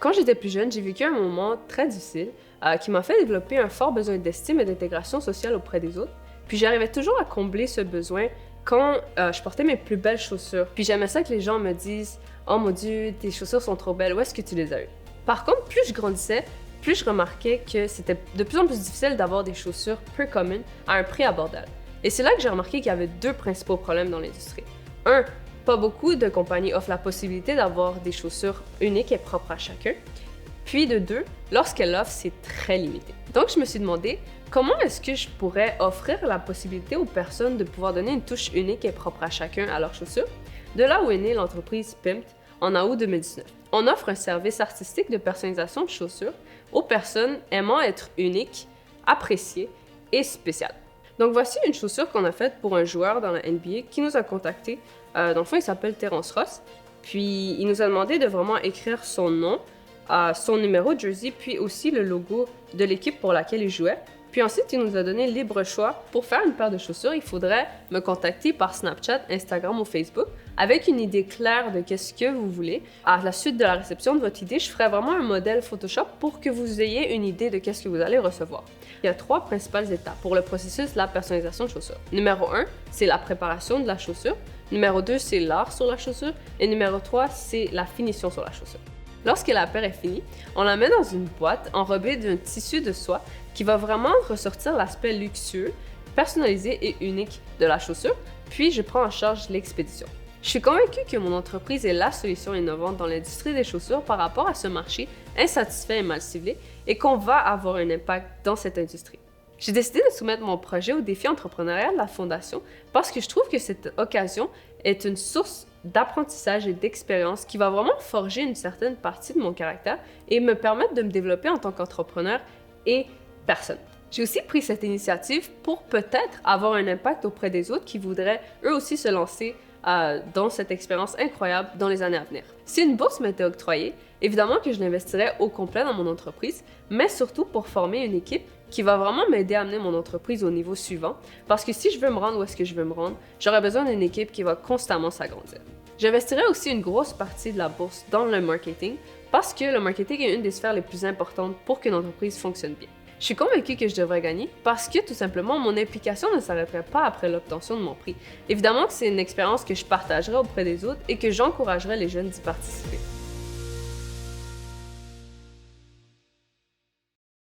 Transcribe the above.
Quand j'étais plus jeune, j'ai vécu un moment très difficile qui m'a fait développer un fort besoin d'estime et d'intégration sociale auprès des autres. Puis j'arrivais toujours à combler ce besoin quand je portais mes plus belles chaussures. Puis j'aimais ça que les gens me disent « Oh mon Dieu, tes chaussures sont trop belles, où est-ce que tu les as eues? » Par contre, plus je grandissais, plus je remarquais que c'était de plus en plus difficile d'avoir des chaussures peu communes à un prix abordable. Et c'est là que j'ai remarqué qu'il y avait deux principaux problèmes dans l'industrie. Un, pas beaucoup de compagnies offrent la possibilité d'avoir des chaussures uniques et propres à chacun. Puis de deux, lorsqu'elles l'offrent, c'est très limité. Donc je me suis demandé, comment est-ce que je pourrais offrir la possibilité aux personnes de pouvoir donner une touche unique et propre à chacun à leurs chaussures? De là où est née l'entreprise Pimped en août 2019. On offre un service artistique de personnalisation de chaussures aux personnes aimant être uniques, appréciées et spéciales. Donc voici une chaussure qu'on a faite pour un joueur dans la NBA qui nous a contactés. Dans le fond, il s'appelle Terrence Ross. Puis il nous a demandé de vraiment écrire son nom, son numéro de jersey, puis aussi le logo de l'équipe pour laquelle il jouait. Puis ensuite, il nous a donné libre choix. Pour faire une paire de chaussures, il faudrait me contacter par Snapchat, Instagram ou Facebook avec une idée claire de qu'est-ce que vous voulez. À la suite de la réception de votre idée, je ferai vraiment un modèle Photoshop pour que vous ayez une idée de qu'est-ce que vous allez recevoir. Il y a trois principales étapes pour le processus de la personnalisation de chaussures. Numéro 1, c'est la préparation de la chaussure. Numéro 2, c'est l'art sur la chaussure. Et numéro 3, c'est la finition sur la chaussure. Lorsque la paire est finie, on la met dans une boîte enrobée d'un tissu de soie qui va vraiment ressortir l'aspect luxueux, personnalisé et unique de la chaussure, puis je prends en charge l'expédition. Je suis convaincue que mon entreprise est la solution innovante dans l'industrie des chaussures par rapport à ce marché insatisfait et mal ciblé et qu'on va avoir un impact dans cette industrie. J'ai décidé de soumettre mon projet au défi entrepreneurial de la Fondation parce que je trouve que cette occasion est une source d'apprentissage et d'expérience qui va vraiment forger une certaine partie de mon caractère et me permettre de me développer en tant qu'entrepreneur et personne. J'ai aussi pris cette initiative pour peut-être avoir un impact auprès des autres qui voudraient eux aussi se lancer dans cette expérience incroyable dans les années à venir. Si une bourse m'était octroyée, évidemment que je l'investirais au complet dans mon entreprise, mais surtout pour former une équipe qui va vraiment m'aider à amener mon entreprise au niveau suivant, parce que si je veux me rendre où est-ce que je veux me rendre, j'aurai besoin d'une équipe qui va constamment s'agrandir. J'investirai aussi une grosse partie de la bourse dans le marketing, parce que le marketing est une des sphères les plus importantes pour qu'une entreprise fonctionne bien. Je suis convaincue que je devrais gagner parce que, tout simplement, mon implication ne s'arrêterait pas après l'obtention de mon prix. Évidemment que c'est une expérience que je partagerai auprès des autres et que j'encouragerai les jeunes d'y participer.